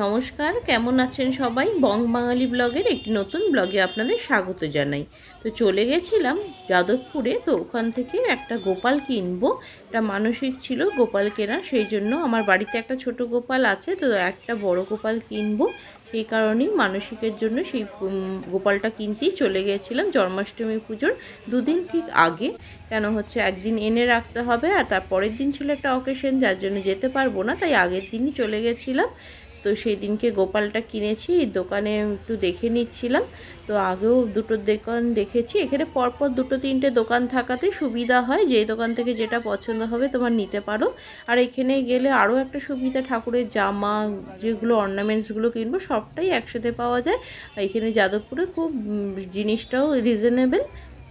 নমস্কার, কেমন আছেন সবাই? বং বাঙালি ব্লগের একটি নতুন ব্লগে আপনাদের স্বাগত জানাই। তো চলে গেছিলাম যাদবপুরে, তো ওখান থেকে একটা গোপাল কিনবো। একটা মানসিক ছিল গোপাল কেনা, সেই জন্য আমার বাড়িতে একটা ছোট গোপাল আছে, তো একটা বড় গোপাল কিনবো। সেই কারণেই মানসিকের জন্য সেই গোপালটা কিনতেই চলে গেছিলাম জন্মাষ্টমী পুজোর দুদিন ঠিক আগে। কেন হচ্ছে একদিন এনে রাখতে হবে, আর তার পরের দিন ছিল একটা অকেশন, যার জন্য যেতে পারবো না, তাই আগের দিনই চলে গেছিলাম। তো সেই দিনকে গোপালটা কিনেছি, দোকানে একটু দেখে নিচ্ছিলাম। তো আগেও দুটো দোকান দেখেছি, এখানে পরপর দুটো তিনটে দোকান থাকাতে সুবিধা হয়, যেই দোকান থেকে যেটা পছন্দ হবে তোমার নিতে পারো। আর এখানে গেলে আরও একটা সুবিধা, ঠাকুরের জামা যেগুলো অর্নামেন্টসগুলো কিনবো সবটাই একসাথে পাওয়া যায়। আর এখানে যাদবপুরে খুব জিনিসটাও রিজনেবল,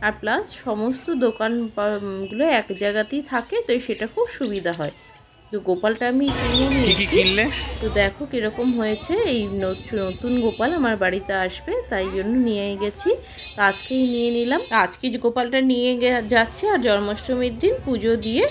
আর প্লাস সমস্ত দোকানগুলো এক জায়গাতেই থাকে, তো সেটা খুব সুবিধা হয়। তো গোপালটা আমি কিনে নিয়েছি। তো দেখো কিরকম হয়েছে। এই নতুন গোপাল আমার বাড়িতে আসবে, তাই জন্য নিয়ে গেছি। তো আজকেই নিয়ে নিলাম। আজকে যে গোপালটা নিয়ে যাচ্ছি, আর জন্মাষ্টমীর দিন পুজো দিয়ে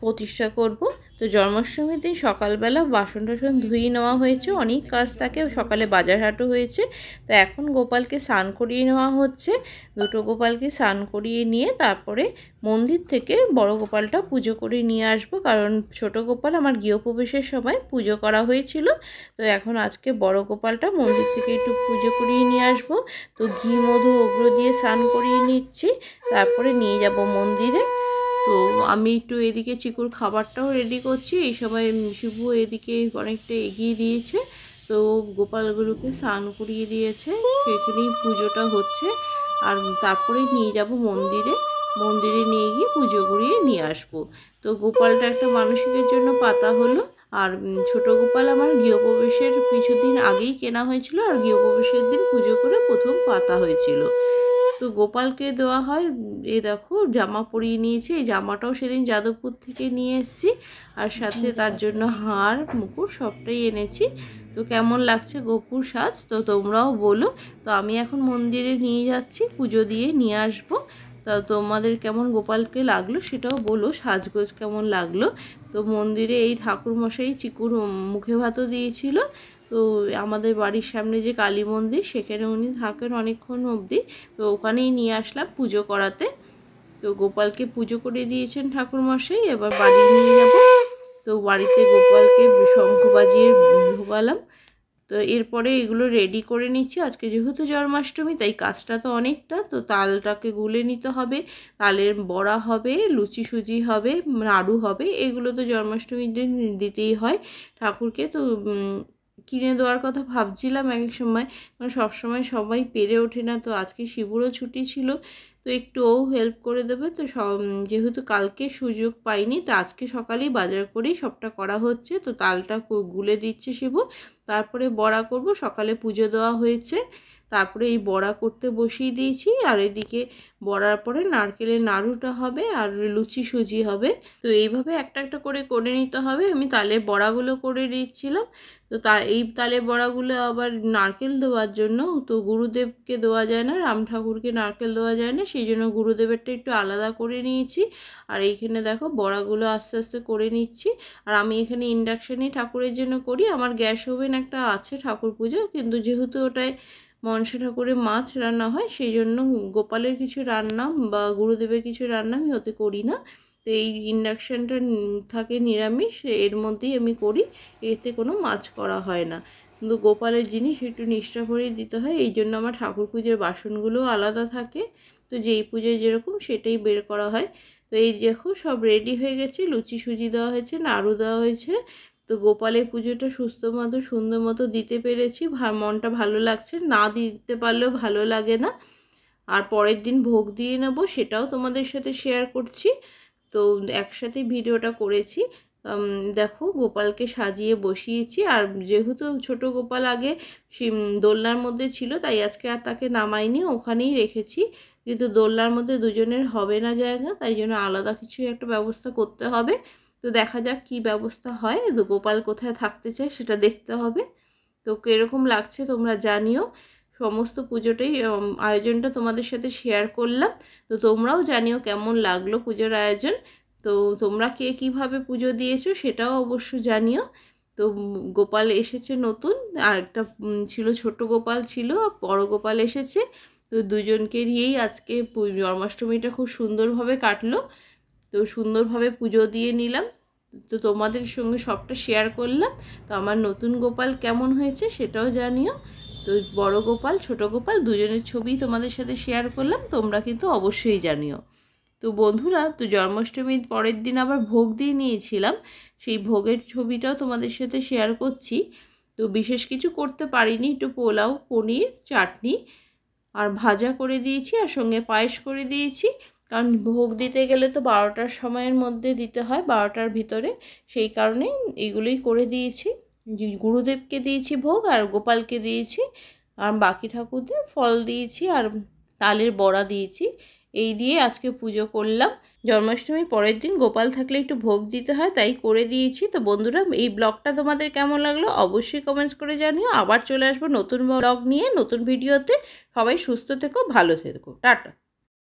প্রতিষ্ঠা করব। তো জন্মাষ্টমীর দিন সকালবেলা বাসন টাসন ধুয়ে নেওয়া হয়েছে, অনেক কাজ থাকে, সকালে বাজার হাটও হয়েছে। তো এখন গোপালকে স্নান করিয়ে নেওয়া হচ্ছে। দুটো গোপালকে স্নান করিয়ে নিয়ে তারপরে মন্দির থেকে বড় গোপালটা পুজো করে নিয়ে আসব, কারণ ছোট গোপাল আমার গৃহপ্রবেশের সময় পুজো করা হয়েছিল। তো এখন আজকে বড় গোপালটা মন্দির থেকে একটু পুজো করিয়ে নিয়ে আসব। তো ঘি মধু ওগুলো দিয়ে স্নান করিয়ে নিচ্ছি, তারপরে নিয়ে যাব মন্দিরে। তো আমি একটু এদিকে চিকুর খাবারটাও রেডি করছি, এই সময় শিবু এদিকে অনেকটা এগিয়ে দিয়েছে। তো গোপালগুলোকে স্নান করিয়ে দিয়েছে, সেখানেই পুজোটা হচ্ছে। আর তারপরে নিয়ে যাব মন্দিরে, মন্দিরে নিয়ে গিয়ে পুজো করিয়ে নিয়ে আসবো। তো গোপালটা একটা মানসিকের জন্য পাতা হলো। আর ছোট গোপাল আমার গৃহপ্রবেশের কিছুদিন আগেই কেনা হয়েছিল, আর গৃহপ্রবেশের দিন পুজো করে প্রথম পাতা হয়েছিল। তো গোপালকে দেওয়া হয়, এই দেখো জামা পরিয়ে নিয়েছি, এই জামাটাও সেদিন যাদবপুর থেকে নিয়ে এসেছি, আর সাথে তার জন্য হার মুকুট সবটাই এনেছি। তো কেমন লাগছে গোপুর সাজ, তো তোমরাও বলো। তো আমি এখন মন্দিরে নিয়ে যাচ্ছি, পুজো দিয়ে নিয়ে আসবো। তা তোমাদের কেমন গোপালকে লাগলো সেটাও বলো, সাজগোজ কেমন লাগলো। তো মন্দিরে এই ঠাকুরমশাই চিকুর মুখে ভাতও দিয়েছিল। তো আমাদের বাড়ির সামনে যে কালী মন্দির, সেখানে উনি থাকেন অনেকক্ষণ অবধি, তো ওখানেই নিয়ে আসলাম পুজো করাতে। তো গোপালকে পুজো করে দিয়েছেন ঠাকুরমশাই, এবার বাড়ি নিয়ে যাব। তো বাড়িতে গোপালকে শঙ্খ বাজিয়ে ঢোকালাম। তো এরপরে এগুলো রেডি করে নিচ্ছি, আজকে যেহেতু জন্মাষ্টমী তাই কাজটা তো অনেকটা। তো তালটাকে গুলে নিতে হবে, তালের বড়া হবে, লুচি সুজি হবে, নাড়ু হবে, এগুলো তো জন্মাষ্টমীর দিন দিতেই হয় ঠাকুরকে। তো কিনে দেওয়ার কথা ভাবছিলাম এক এক সময়, কারণ সবসময় সবাই পেরে ওঠে না। তো আজকে শিবুরও ছুটি ছিল, তো একটু ও হেল্প করে দেবে। তো যেহেতু কালকে সুযোগ পাইনি, তো আজকে সকালেই বাজার করেই সবটা করা হচ্ছে। তো তালটা গুলে দিচ্ছে শিবু, তারপরে বড়া করব। সকালে পুজো দেওয়া হয়েছে, তারপরে এই বড়া করতে বসিয়ে দিয়েছি। আর এদিকে বড়ার পরে নারকেলের নাড়ুটা হবে, আর লুচি সুজি হবে। তো এইভাবে একটা একটা করে করে নিতে হবে। আমি তালের বড়াগুলো করে দিচ্ছিলাম। তো এই তালের বড়াগুলো আবার নারকেল দেওয়ার জন্য, তো গুরুদেবকে দেওয়া যায় না, রাম ঠাকুরকে নারকেল দেওয়া যায় না, সেই জন্য গুরুদেবেরটা একটু আলাদা করে নিয়েছি। আর এইখানে দেখো বড়াগুলো আস্তে আস্তে করে নিচ্ছি। আর আমি এখানে ইন্ডাকশানেই ঠাকুরের জন্য করি, আমার গ্যাস ওভেন একটা আছে ঠাকুর পুজো, কিন্তু যেহেতু ওটায় মনসা ঠাকুরের মাছ রান্না হয়, সেই জন্য গোপালের কিছু রান্না বা গুরুদেবের কিছু রান্না আমি ওতে করি না। তো এই ইন্ডাকশানটা থাকে নিরামিষ, এর মধ্যেই আমি করি, এতে কোনো মাছ করা হয় না। কিন্তু গোপালের জিনিস একটু নিষ্ঠা ভরেই দিতে হয়, এই জন্য আমার ঠাকুর পুজোর বাসনগুলোও আলাদা থাকে। তো যেই পুজোয় যেরকম সেটাই বের করা হয়। তো এই দেখো সব রেডি হয়ে গেছে, লুচি সুজি দেওয়া হয়েছে, নাড়ু দেওয়া হয়েছে। তো গোপালের পুজোটা সুস্থ মতো সুন্দর মতো দিতে পেরেছি, মনটা ভালো লাগছে। না দিতে পারলেও ভালো লাগে না। আর পরের দিন ভোগ দিয়ে নেব, সেটাও তোমাদের সাথে শেয়ার করছি। তো একসাথে ভিডিওটা করেছি। দেখো গোপালকে সাজিয়ে বসিয়েছি, আর যেহেতু ছোট গোপাল আগে দোলনার মধ্যে ছিল, তাই আজকে আর তাকে নামাইনি, ওখানেই রেখেছি। কিন্তু দোলনার মধ্যে দুজনের হবে না জায়গা, তাই জন্য আলাদা কিছু একটা ব্যবস্থা করতে হবে। তো দেখা যাক কি ব্যবস্থা হয়। তো গোপাল কোথায় থাকতে চায় সেটা দেখতে হবে। তো কীরকম লাগছে তোমরা জানিও। সমস্ত পুজোটাই আয়োজনটা তোমাদের সাথে শেয়ার করলাম। তো তোমরাও জানিও কেমন লাগলো পুজোর আয়োজন। তো তোমরা কে কীভাবে পুজো দিয়েছো সেটাও অবশ্য জানিও। তো গোপাল এসেছে নতুন, আর একটা ছিল ছোট গোপাল ছিল, বড় গোপাল এসেছে। তো দুজনকে নিয়েই আজকে জন্মাষ্টমীটা খুব সুন্দরভাবে কাটলো। তো সুন্দরভাবে পুজো দিয়ে নিলাম, তো তোমাদের সঙ্গে সবটা শেয়ার করলাম। তো আমার নতুন গোপাল কেমন হয়েছে সেটাও জানিও। তো বড় গোপাল ছোট গোপাল দুজনের ছবি তোমাদের সাথে শেয়ার করলাম, তোমরা কিন্তু অবশ্যই জানিও। তো বন্ধুরা, তো জন্মাষ্টমীর পরের দিন আবার ভোগ দিয়ে নিয়েছিলাম, সেই ভোগের ছবিটাও তোমাদের সাথে শেয়ার করছি। তো বিশেষ কিছু করতে পারিনি, একটু পোলাও, পনির, চাটনি আর ভাজা করে দিয়েছি, আর সঙ্গে পায়েস করে দিয়েছি। কারণ ভোগ দিতে গেলে তো 12টার সময়ের মধ্যে দিতে হয়, 12টার ভিতরে, সেই কারণে এগুলোই করে দিয়েছি। গুরুদেবকে দিয়েছি ভোগ, আর গোপালকে দিয়েছি, আর বাকি ঠাকুরদের ফল দিয়েছি আর তালের বড়া দিয়েছি। এই দিয়ে আজকে পুজো করলাম। জন্মাষ্টমীর পরের দিন গোপাল থাকলে একটু ভোগ দিতে হয়, তাই করে দিয়েছি। তো বন্ধুরা, এই ব্লগটা তোমাদের কেমন লাগলো অবশ্যই কমেন্টস করে জানিও। আবার চলে আসবো নতুন ব্লগ নিয়ে, নতুন ভিডিওতে। সবাই সুস্থ থেকো, ভালো থেকো, টাটা।